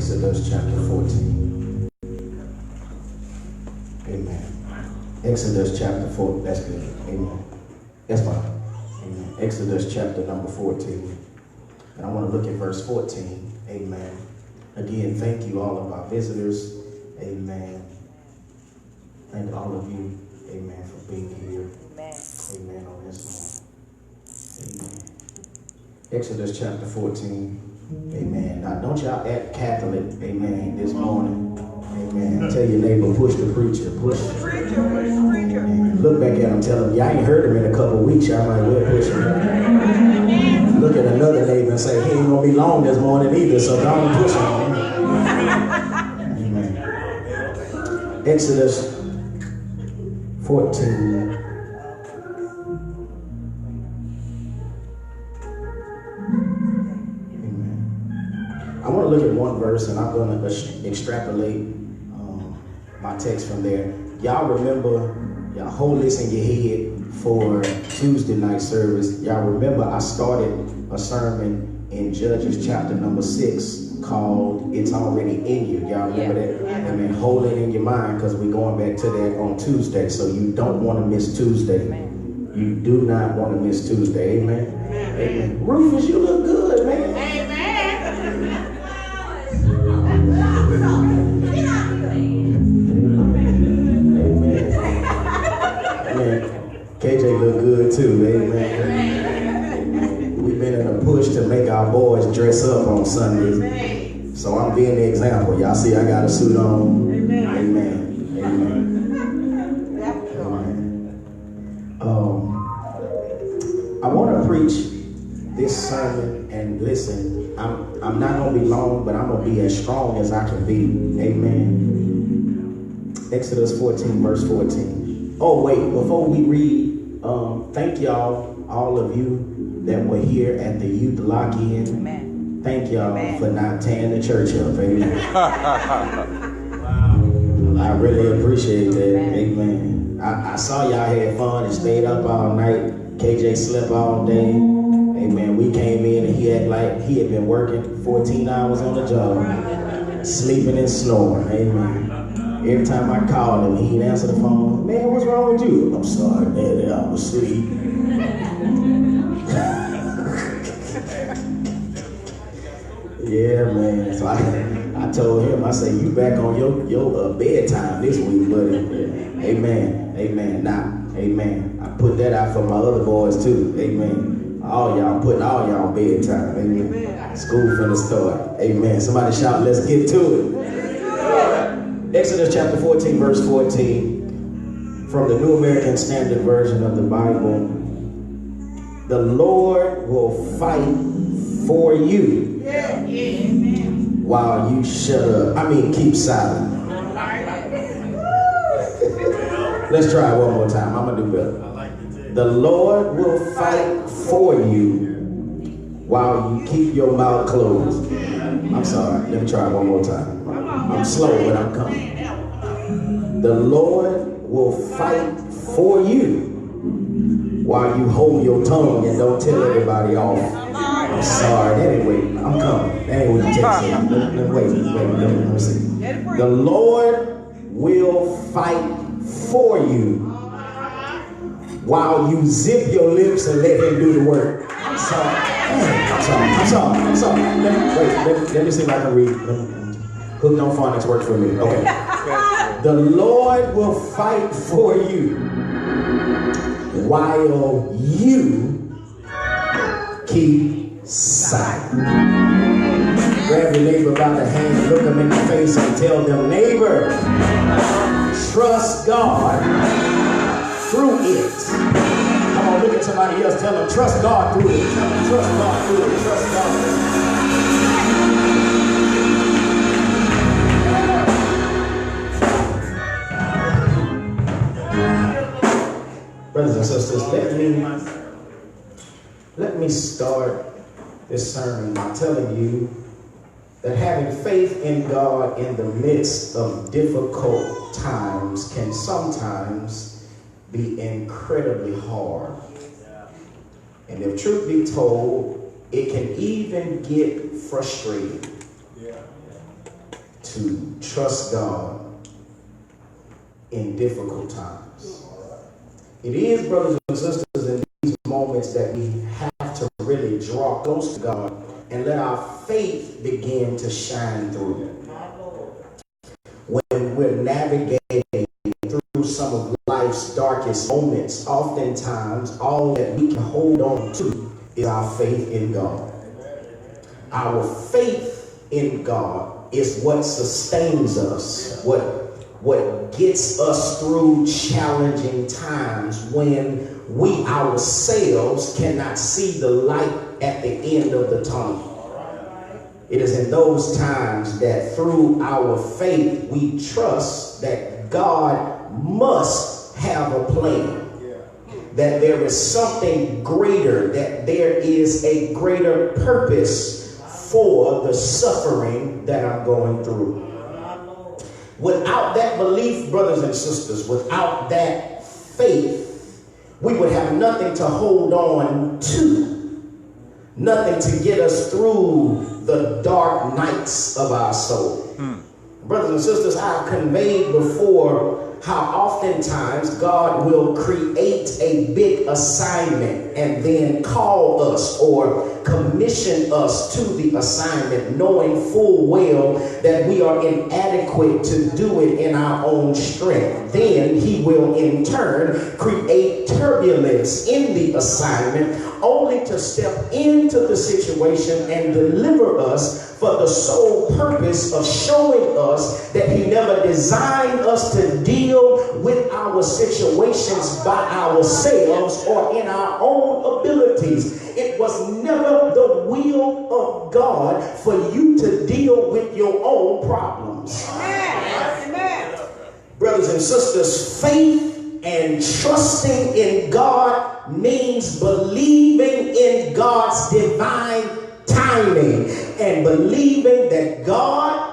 Exodus chapter 14. Amen. Exodus chapter 4. That's good. Amen. That's fine. Amen. Exodus chapter number 14. And I want to look at verse 14. Amen. Again, thank you all of our visitors. Amen. Thank all of you. Amen. For being here. Amen. Amen. On this morning. Amen. Exodus chapter 14. Amen. Now, don't y'all act Catholic, amen, this morning. Amen. Tell your neighbor, push the preacher. Push the preacher. Amen. Look back at him, tell him, y'all ain't heard him in a couple of weeks. Y'all might well push him. Look at another neighbor and say, he ain't going to be long this morning either, so don't push him. Amen. Exodus 14. I want to look at one verse, and I'm going to extrapolate my text from there. Y'all remember, y'all hold this in your head for Tuesday night service. Y'all remember I started a sermon in Judges chapter number 6 called It's Already in You. Y'all remember that? Amen. Hold it in your mind because we're going back to that on Tuesday. So you don't want to miss Tuesday. You do not want to miss Tuesday. Amen. Amen. Rufus, you look good, man. KJ look good too, amen. We've been in a push to make our boys dress up on Sundays. So I'm being the example. Y'all see I got a suit on. Amen. Amen. I want to preach this sermon, and listen, I'm not going to be long, but I'm going to be as strong as I can be. Amen. Exodus 14, verse 14. Oh, wait, before we read, thank y'all, all of you that were here at the youth lock-in. Amen. Thank y'all for not tearing the church up. Amen. I really appreciate that. Amen. I saw y'all had fun and stayed up all night. KJ slept all day. Amen. We came in and he had been working 14 hours on the job, sleeping and snoring. Amen. Every time I called him, he'd answer the phone. Man, what's wrong with you? I'm sorry, Daddy, I was asleep. Yeah, man. So I told him, I said, you back on your bedtime this week, buddy. Yeah. Amen. Amen. Now, amen. I put that out for my other boys too. Amen. All y'all putting all y'all bedtime. Amen. School finna start. Amen. Somebody shout, let's get to it. Exodus chapter 14, verse 14, from the New American Standard Version of the Bible. The Lord will fight for you while you keep silent. Let's try it one more time. I'm going to do better. The Lord will fight for you while you keep your mouth closed. I'm sorry. Let me try it one more time. I'm slow, but I'm coming. The Lord will fight for you while you hold your tongue and don't tell everybody off. I'm sorry. That ain't wait. I'm coming. That ain't what the text said. Wait. Let me see. The Lord will fight for you while you zip your lips and let him do the work. I'm sorry. I'm sorry. Let me see if I can read. Hooked on phonics work for me. Okay. The Lord will fight for you while you keep silent. Grab your neighbor by the hand, look them in the face, and tell them, neighbor, trust God through it. Come on, look at somebody else. Tell them, trust God through it. Tell them, trust God through it. Trust God through it. Brothers and sisters, let me start this sermon by telling you that having faith in God in the midst of difficult times can sometimes be incredibly hard. And if truth be told, it can even get frustrating. to trust God in difficult times. It is, brothers and sisters, in these moments that we have to really draw close to God and let our faith begin to shine through. When we're navigating through some of life's darkest moments, oftentimes all that we can hold on to is our faith in God. Our faith in God is what sustains us, what gets us through challenging times when we ourselves cannot see the light at the end of the tunnel. It is in those times that through our faith we trust that God must have a plan, that there is something greater, that there is a greater purpose for the suffering that I'm going through. Without that belief, brothers and sisters, without that faith, we would have nothing to hold on to, nothing to get us through the dark nights of our soul. Brothers and sisters, I've conveyed before how oftentimes God will create a big assignment and then call us or commission us to the assignment, knowing full well that we are inadequate to do it in our own strength. Then he will in turn create turbulence in the assignment, only to step into the situation and deliver us for the sole purpose of showing us that he never designed us to deal with our situations by ourselves or in our own abilities. It was never the will of God for you to deal with your own problems. Amen. Brothers and sisters, faith and trusting in God means believing in God's divine timing and believing that God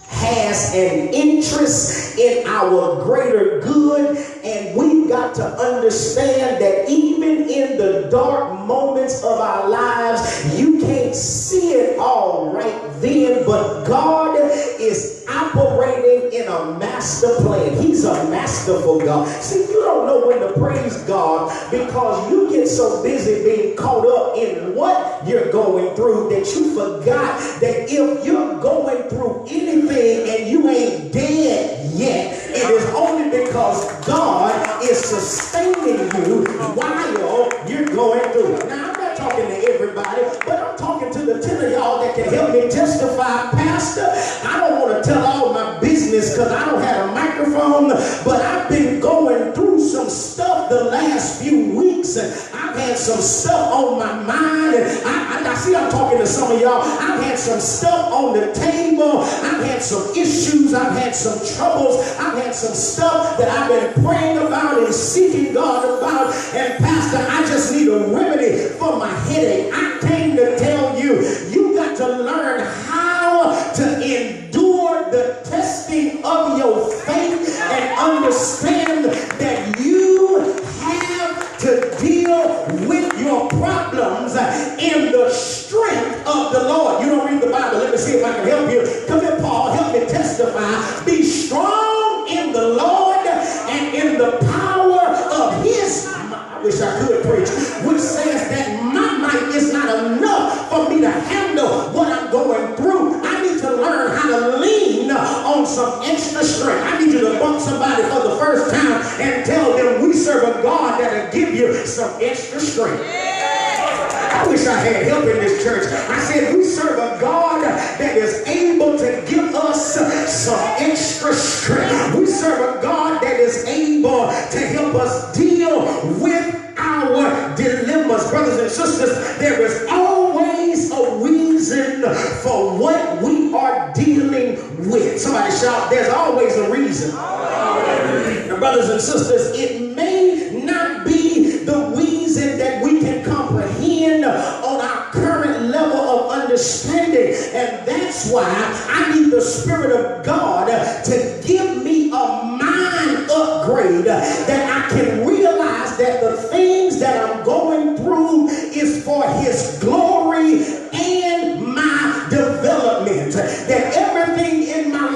has an interest in our greater good, and we've got to understand that even in the dark moments of our lives, you can't see it all right then, but God is operating in a master plan. He's a masterful God. See, you don't know when to praise God because you get so busy being caught up in what you're going through that you forgot that if you're going through anything and you ain't dead yet, it is only because God is sustaining you while you're going through it. Now, I'm not talking to everybody, but I'm talking to the 10 of y'all that can help me testify. Pastor, I don't want to tell all my business because I don't have a microphone, but I've been going through some stuff the last few weeks, and I've had some stuff on my mind, and I see I'm talking to some of y'all. I've had some stuff on the table. I've had some issues. I've had some troubles. I've had some stuff that I've been praying about and seeking God about, and Pastor, I just need a remedy for my headache. I came to tell you, you got to learn how to endure the testing of your faith and understand that you have to deal with your problems in the strength of the Lord. You don't read the Bible. Let me see if I can help you. Come here, Paul. Help me testify. Be strong in the Lord and in the power of his, I wish I could preach, which says that my might is not enough for me to handle what I'm going through. I need to learn how to lean on some extra strength. I need you to bump somebody for the first time and tell them we serve a God that'll give you some extra strength. I wish I had help in this church. I said we serve a God that is able to give us some extra strength. We serve a God that is able to help us deal with our dilemmas. Brothers and sisters, there is always a reason for what we are dealing with. Somebody shout, there's always a reason. Now, brothers and sisters, it may not be the reason that we can comprehend on our current level of understanding, and that's why I need the Spirit of God to give me a mind upgrade that I can realize that the things that I'm going through is for his glory and my development, that everything in my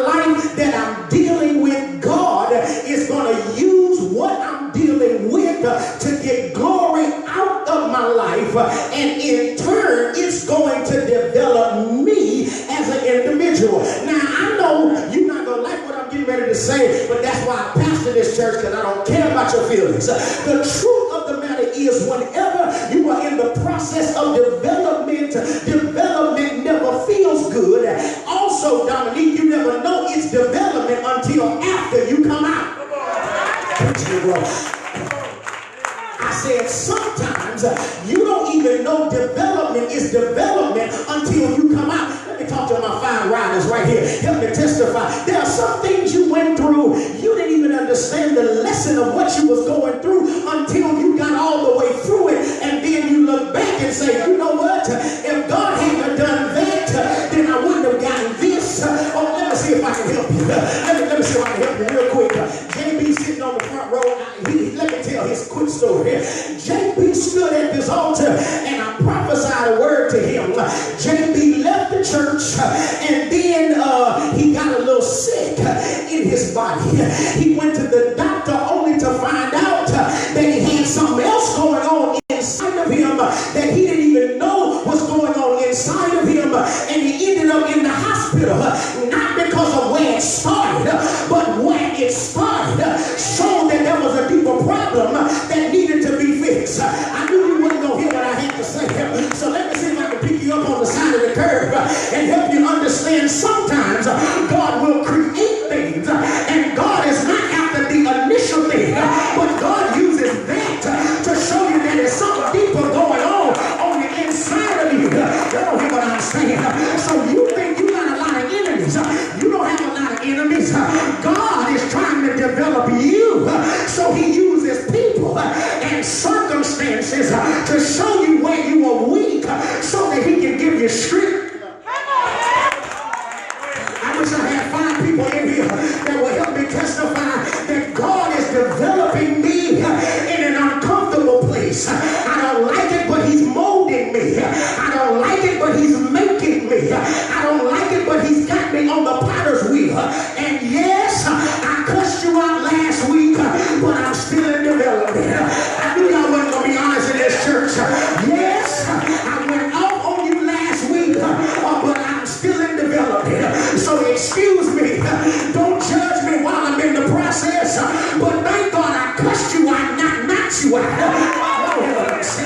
individual. Now, I know you're not going to like what I'm getting ready to say, but that's why I pastor this church, because I don't care about your feelings. The truth of the matter is, whenever you are in the process of development, development never feels good. Also, Dominique, you never know it's development until after you come out. I said sometimes you don't even know development is development until you come out. Let me talk to my fine riders right here. Help me testify. There are some things you went through. You didn't even understand the lesson of what you was going through until you got all the way through it. And then you look back and say, you know what? If God hadn't done that, then I wouldn't have gotten this. Oh, let me see if I can help you. Let me see if I can help you real quick. JB sitting on the front row. Let me tell his quick story. JB stood at this altar and I prophesied a word to him. JB left the church and then he got a little sick in his body. He went to the doctor only to find out that he had something else going on inside of him that he didn't even know was going on inside of him, and he ended up in the hospital, not because of where it started, but where it started showed that there was a deeper problem that needed to be fixed. I knew you wouldn't go hear what I had to say, so let me see if I can pick you up on the side of the curve and help you understand sometimes God will create things, and God is not after the initial thing, but God uses that to show you that there's something deeper going on the inside of you. You don't hear what I'm saying. So you think you got a lot of enemies. You don't have a lot of enemies. God is trying to develop you. So he uses people and circumstances to show you where you are weak so that he can give you strength. I wish I had 5 people in here that will help me testify that God is developing me in an uncomfortable place. I don't like it, but he's molding me. I don't like it, but he's making me. I don't like it, but he's got me on the potter's wheel. And yes, I cussed you out last week, but I'm still in development. I knew y'all wasn't going to be honest in this church. Yes, I went off on you last week, but I'm still in development. So excuse me. Don't judge me while I'm in the process. But thank God I cussed you out, not knocked you out. I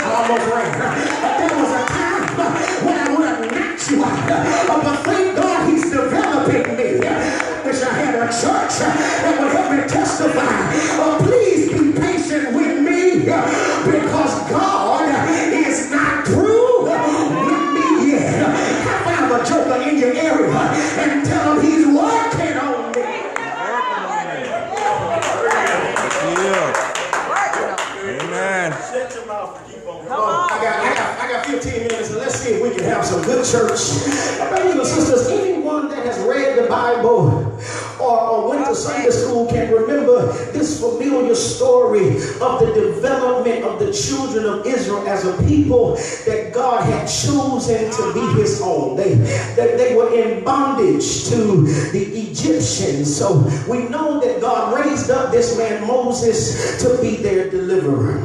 almost ran. There was a time when I would have knocked you out. But thank God he's developing me. Wish I had a church that would help me testify. Please be patient with me because God is not through with me yet. High five a joker in your area and tell him he's working on me. Amen. Shut your mouth and keep on. I got 15 minutes, and let's see if we can have some good church. Brothers and sisters, anyone that has read the Bible or went to Sunday school can remember this familiar story of the development of the children of Israel as a people that God had chosen to be his own. They were in bondage to the Egyptians. So we know that God raised up this man Moses to be their deliverer.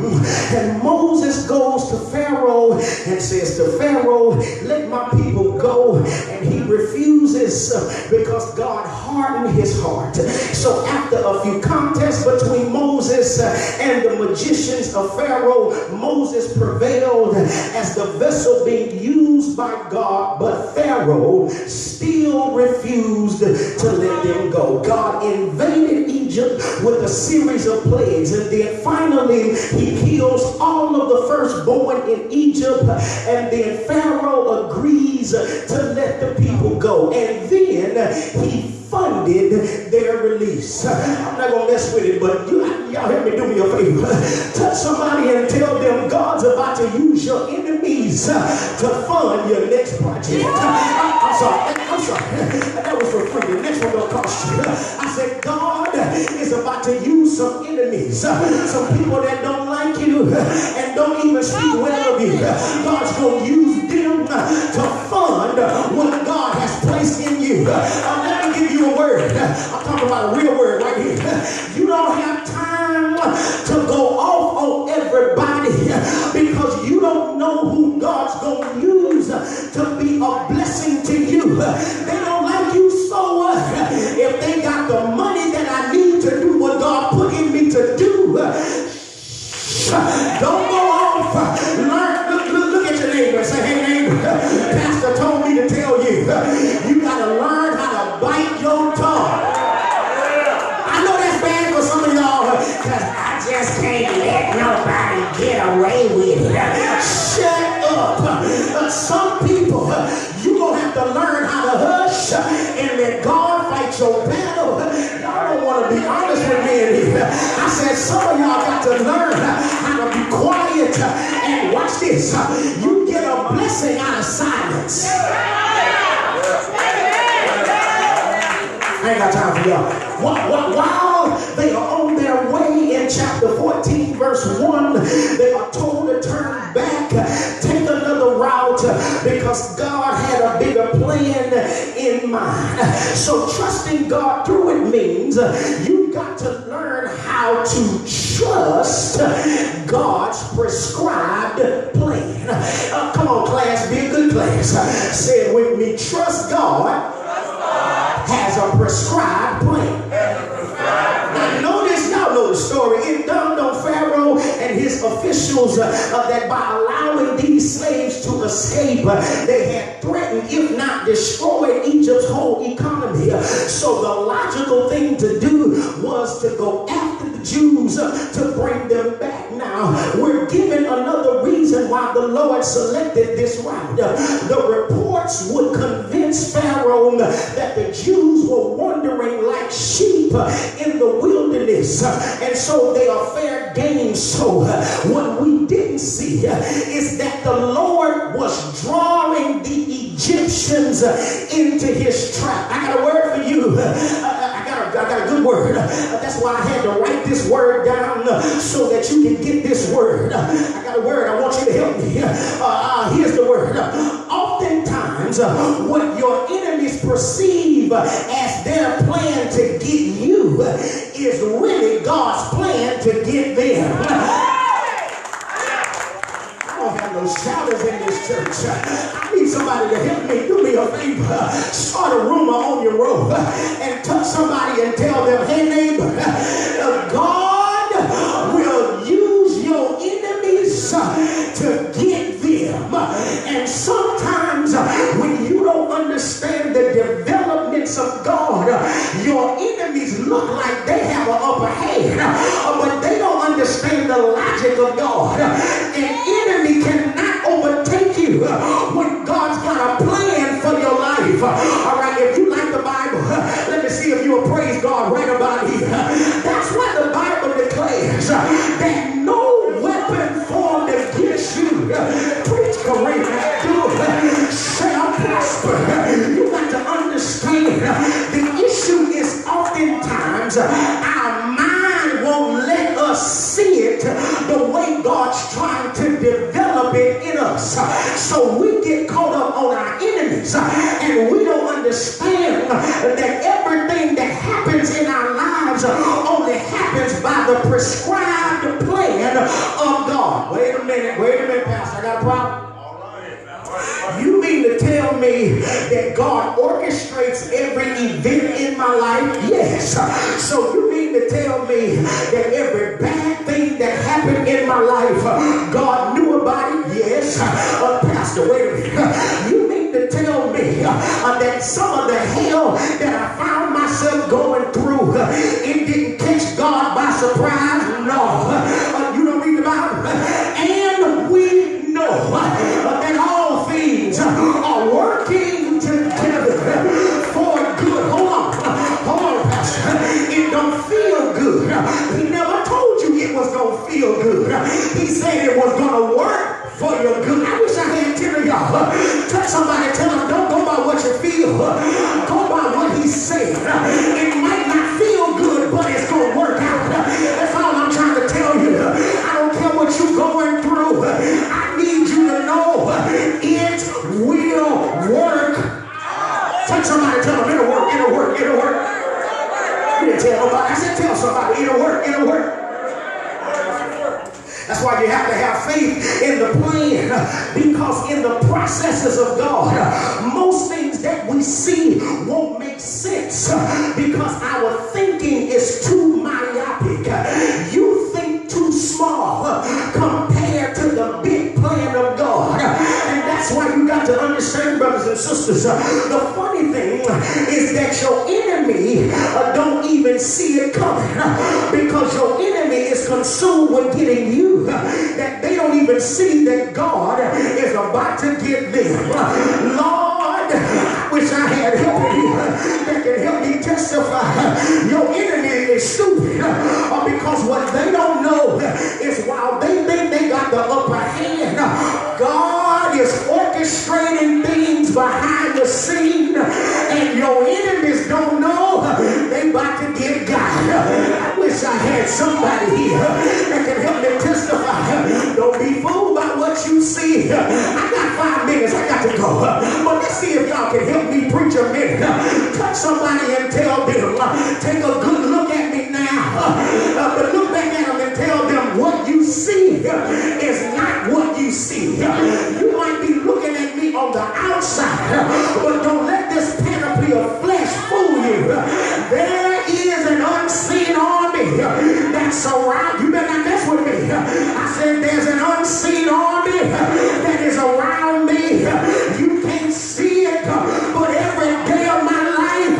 And Moses goes to Pharaoh and says to Pharaoh, let my people go. And he refuses because God hardened his heart. So after a few contests between Moses and the magicians of Pharaoh, Moses prevailed as the vessel being used by God, but Pharaoh still refused to let them go. God invaded Egypt with a series of plagues, and then finally he kills all of the firstborn in Egypt, and then Pharaoh agrees to let the people go, and then he funded their release. I'm not gonna mess with it, but y'all help me, do me a favor. Touch somebody and tell them God's about to use your enemies to fund your next project. I'm sorry. That was for free. The next one gonna cost you. I said God is about to use some enemies, some people that don't like you and don't even speak well of you. God's gonna use them to fund what God has placed in you. Let me give you a word. I'm talking about a real word right here. You don't have time to go off on everybody because you don't know who God's going to use to be a blessing to you. They don't like you flesh and let God fight your battle. Y'all don't want to be honest with me in here. I said some of y'all got to learn how to be quiet and watch this. You get a blessing out of silence. I ain't got time for y'all. While they are on their way in chapter 14, verse 1, they are told to turn back, take another route, because God had a bigger plan in mind. So trusting God through it means you've got to learn how to trust God's prescribed plan. Come on, class, be a good class. Say it with me. Trust God has a prescribed plan. Now notice, y'all know the story. It dawned on Pharaoh and his officials that by allowing these slaves to escape, they had threatened, if not destroyed, Egypt's whole economy. So the logical thing to do was to go after the Jews to bring them back. Now, we're given another reason why the Lord selected this route. The reports would convince Pharaoh that the Jews were wandering like sheep in the wilderness, and so they are fair game. So what we didn't see is that the Lord was drawing the Egyptians into his trap. I got a word for you. I got a good word. That's why I had to write this word down so that you can get this word. I got a word. I want you to help me. Here's the word. Oftentimes, what your enemies perceive as their plan to get you is really God's plan to get them. I don't have no shouters in this church. I need somebody to help me. Do me a favor. Start a rumor on your road and touch somebody and tell them, hey neighbor, God will use your enemies to get them. And sometimes when you don't understand the developments of God, your enemies look like they have an upper hand, but they don't understand the logic of God. An enemy cannot overtake you when God's got a plan for your life. All right, if you like the Bible, let me see if you'll praise God right about here. That's why the Bible declares that no weapon formed against you, preach Kareem, shall prosper. You got to understand the issue is oftentimes our mind won't let us see it the way God's trying to develop it in us. So we get caught up on our enemies and we don't understand that everything that happens in our lives only happens by the prescribed plan of God. Wait a minute, Pastor, I got a problem. You mean to tell me that God orchestrates every event in my life? Yes. So you mean to tell me that every bad thing that happened in my life, God knew about it? Yes. Pastor, wait a minute. You mean to tell me that some of the hell that I found myself going through, it didn't catch God by surprise? No. You don't read the Bible? And we know that all things are working together for good. Hold on, Pastor. It don't feel good. He never told you it was going to feel good. He said it was going to work for your good. I wish I had 10 of y'all. Touch somebody, tell them, don't go by what you feel. Go by what he said. It might not feel good, but it's going to work out. That's all I'm trying to tell you. I don't care what you're going through. I need you to know it will work. Touch somebody, tell them it'll work. You didn't tell nobody. I said tell somebody it'll work. That's why you have to have faith in the plan, because in the processes of God, most things that we see won't make sense because our thinking is too myopic. You think too small compared to the big plan of God. And that's why you got to understand, brothers and sisters, the funny thing is that your enemy don't even see it coming, because your enemy is consumed with getting you, that they don't even see that God is about to get them. Lord, I wish I had help in here that can help me testify. Your enemy is stupid because what they don't know is while they think they got the upper hand, God is orchestrating things behind the scene, and your enemies don't know they about to get got. I wish I had somebody here that can help me testify. Don't be fooled by what you see. I got 5 minutes. I got to go. But let's see if y'all can help me preach a minute. Touch somebody and tell them, take a good look at me now. But look back at them and tell them what you see is not what you see. You might be looking at me on the outside, but don't let this panoply of flesh fool you. There is an unseen army that's around. You better not mess with me. I said there's an unseen army that is around me. You can't see it, but every day of my life,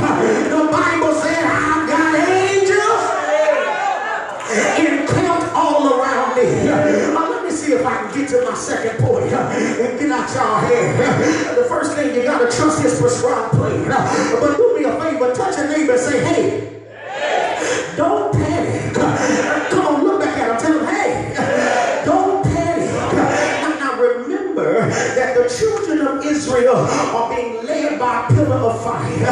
the Bible said I've got angels encamped all around me. Let me see if I can get to my second point and get out y'all hair. The first thing you got to trust is prescribed plan. But do me a favor, touch a neighbor and say, hey, don't panic. Come on, look back at him, tell him, hey, don't panic. Now remember that the children of Israel are being led by a pillar of fire.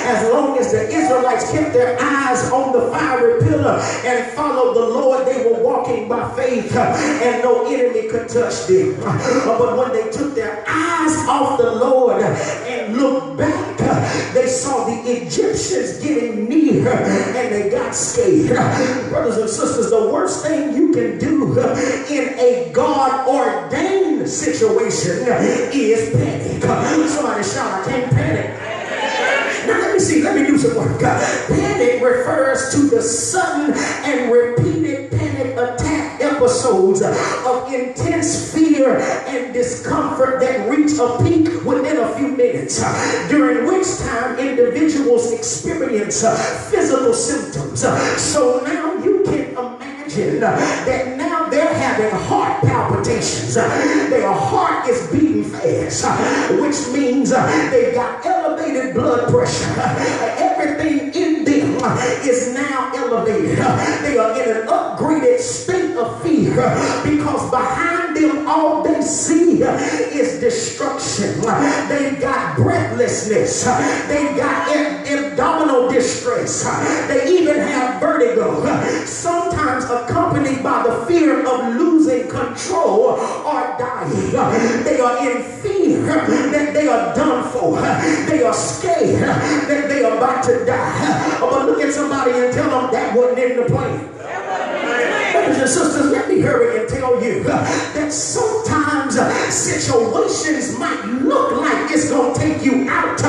As long as the Israelites kept their eyes on the fiery pillar and followed the Lord, they were walking by faith and no enemy could touch them. But when they took their eyes off the Lord and looked back, they saw the Egyptians getting near and they got scared. Brothers and sisters, the worst thing you can do in a God-ordained situation is panic. Somebody shout, I can't panic. Now let me do some work. Panic refers to the sudden and repeated panic attack episodes of intense fear and discomfort that reach a peak within a few minutes, during which time individuals experience physical symptoms. So now you can imagine that now they're having heart palpitations. Their heart is beating fast, which means they've got elevated blood pressure. Everything in them is now elevated. They are in an upgraded state of fear because behind them all they see is destruction. They've got breathlessness. They've got abdominal distress. They even have vertigo, sometimes accompanied by the fear of losing control or dying. They are in fear that they are done for. They are scared that they are about to die. But look at somebody and tell them that wasn't in the plan. Brothers and sisters, let me hurry and tell you that sometimes situations might look like it's going to take you out,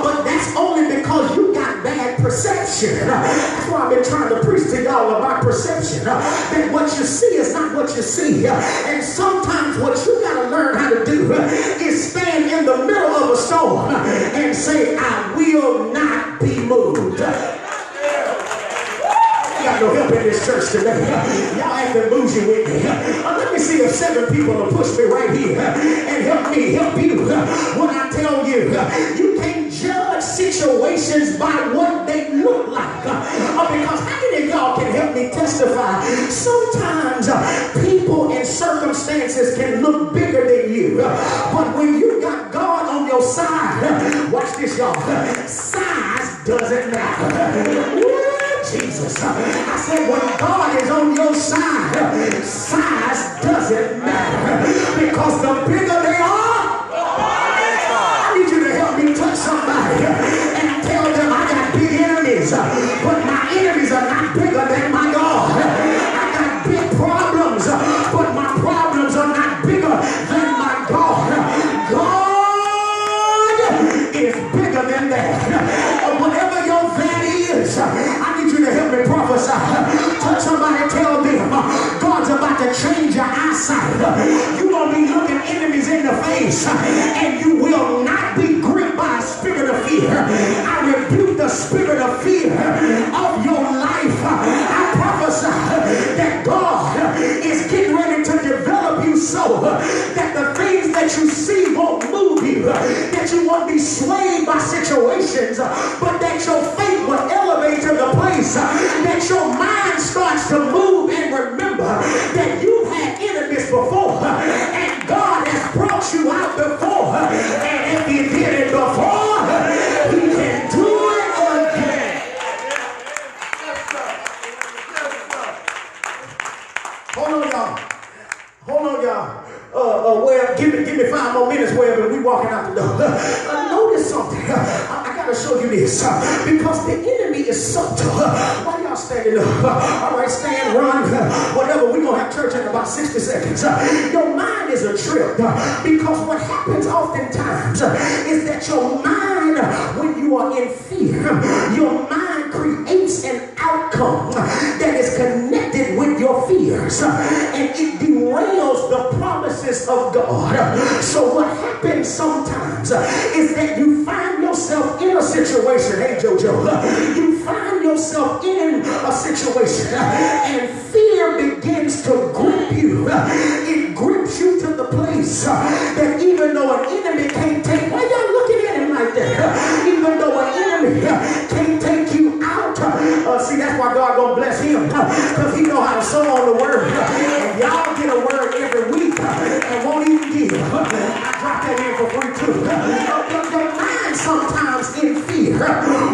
but that's only because you got bad perception. That's why I've been trying to preach to y'all about perception. That what you see is not what you see. And sometimes what you got to learn how to do is stand in the middle of a storm and say, I will not be moved. Got no help in this church today. Y'all acting bougie with me. Let me see if 7 people will push me right here and help me help you. When I tell you, you can't judge situations by what they look like. Because how many of y'all can help me testify? Sometimes people and circumstances can look bigger than you. But when you got God on your side, watch this, y'all. Size doesn't matter. Jesus. I said when God is on your side, size doesn't matter. Because the bigger they are, I need you to help me touch somebody and tell them I got big enemies, but my enemies are not bigger than my God. I got big problems, but my problems are not bigger than my God. God is bigger than that. Whatever your that is, I need you to help me prophesy. Touch somebody, tell them God's about to change your eyesight. You're going to be looking enemies in the face, and you will not be gripped by a spirit of fear. I rebuke the spirit of fear of your life. I prophesy that God is getting ready to develop you so that the things that you see won't move you, that you won't be swayed by by situations, but that your faith will elevate to the place that your mind starts to move and remember that you've had enemies before, and God has brought you out before, and if he did it before, he can do it again. Hold on, y'all. Well, give me 5 more minutes, wherever we walking out the door. Notice something. I gotta show you this because the enemy is subtle. Why y'all standing up? All right, stand, run, whatever. We gonna have church in about 60 seconds. Your mind is a trip because what happens oftentimes is that your mind, when you are in fear, your mind creates an outcome that is connected with your fears, and it derails the promises of God. So what happens sometimes is that you find yourself in a situation, hey Jojo, you find yourself in a situation and fear begins to grip you. It grips you to the place that even though an enemy can't take, why y'all looking at him like that? Even though an enemy can't take you out, see, that's why God gonna bless him, because he know how to sow on the word. And y'all get a word every week and won't even give. I drop that in for free too. Your mind sometimes in fear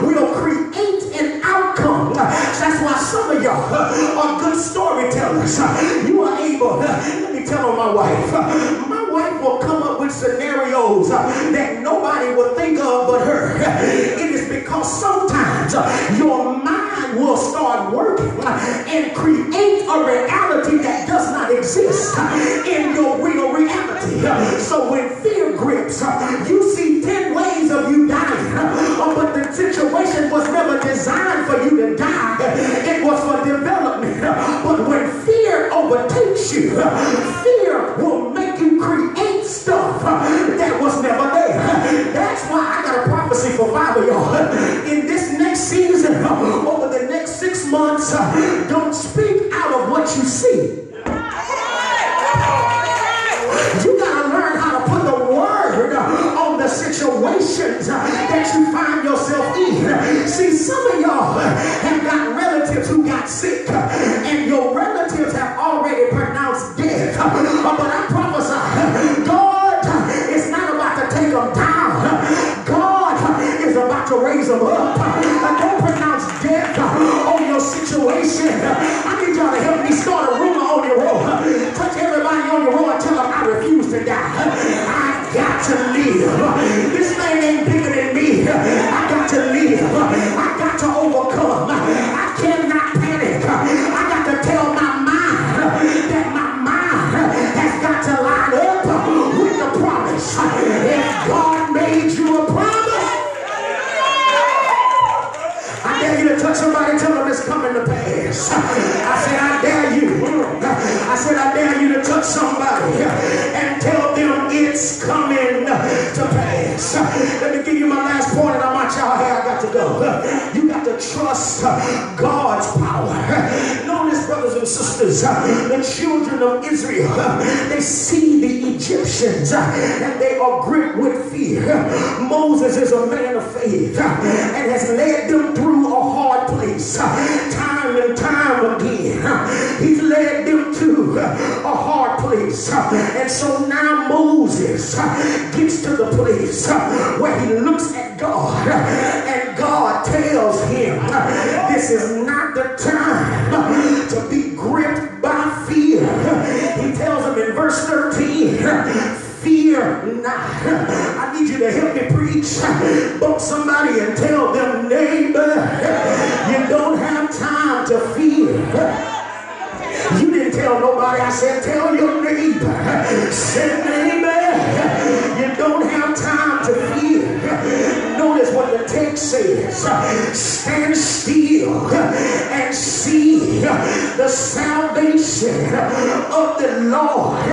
will create an outcome. That's why some of y'all are good storytellers. You are able, let me tell on my wife. My wife will come up with scenarios that nobody will think of but her. It is because sometimes your mind will start working and create a reality that does not exist in your real reality. So when fear grips, you see 10 ways of you dying, but the situation was never designed for you to die. It was for development. But when fear overtakes you, fear will make you create stuff that was never there. That's why I got a prophecy for 5 of y'all. In this next season, over the next 6 months, don't speak out of what you see. You gotta learn how to put the word on the situations that you find yourself in. See, some of y'all have got relatives who got sick, and your relatives have already pronounced death. But I prophesy, God is not about to take them down. God is about to raise them up. Don't pronounce death on your situation. I need y'all to help me start a rumor on your road. Touch everybody on your road and tell them I refuse to die. I got to live. This thing ain't bigger than me. I got to live. I got to overcome. I cannot panic. I got to tell my mind that my mind has got to line up with the promise. If God made you a promise, I dare you to touch somebody, tell them it's coming to pass. I said, I dare you. I said, I dare you to touch somebody and tell them it's coming to pass. Let me give you my last point and I'm out y'all here. I got to go. You got to trust God's power. Notice, brothers and sisters, the children of Israel, they see the Egyptians and they are gripped with fear. Moses is a man of faith and has led them through a hard place time and time again. He's led them to a hard place, and so now Moses gets to the place where he looks at God and God tells him this is not the time to be gripped by fear. He tells him in verse 13, fear not. I need you to help me preach. Bump somebody and tell them, neighbor, you don't have time to fear. You didn't tell nobody. I said, tell your neighbor. Say, neighbor, you don't have time to fear. Notice what the text says. Stand still and see the salvation of the Lord.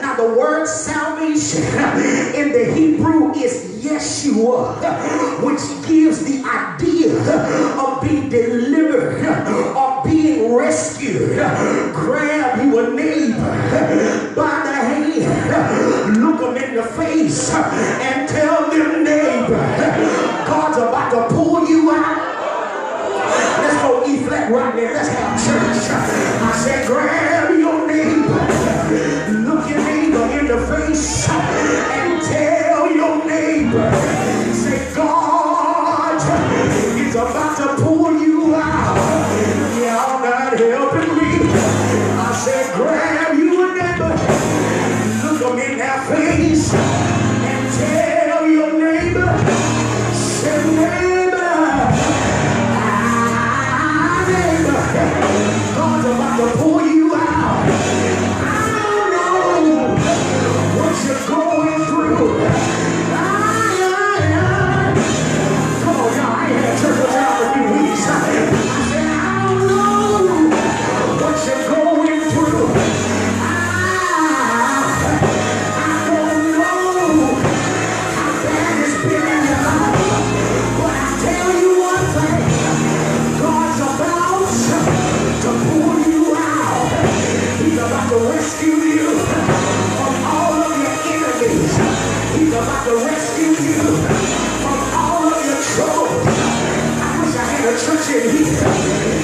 Now the word salvation in the Hebrew is Yeshua, which gives the idea of being delivered or being rescued. Grab your neighbor by the hand, look them in the face and tell them, neighbor, God's about to pull you out. Let's go E flat right there. Let's have church. I said, grab your neighbor. Look your neighbor in the face and tell your neighbor. Say, God is about to pull you out. Y'all not helping me. I said, grab you a neighbor. Look them in their face and tell your neighbor. Say, neighbor. God's about to pull you out. I don't know what you're going through. Come on, y'all. I ain't had church with y'all for a few weeks. I said, I don't know what you're going through. I don't know how bad it's been in your life. But I tell you one thing. God's about to pull you out. He's about to rescue you from all of your enemies. He's about to rescue you from all of your trouble. I wish I had a church in here.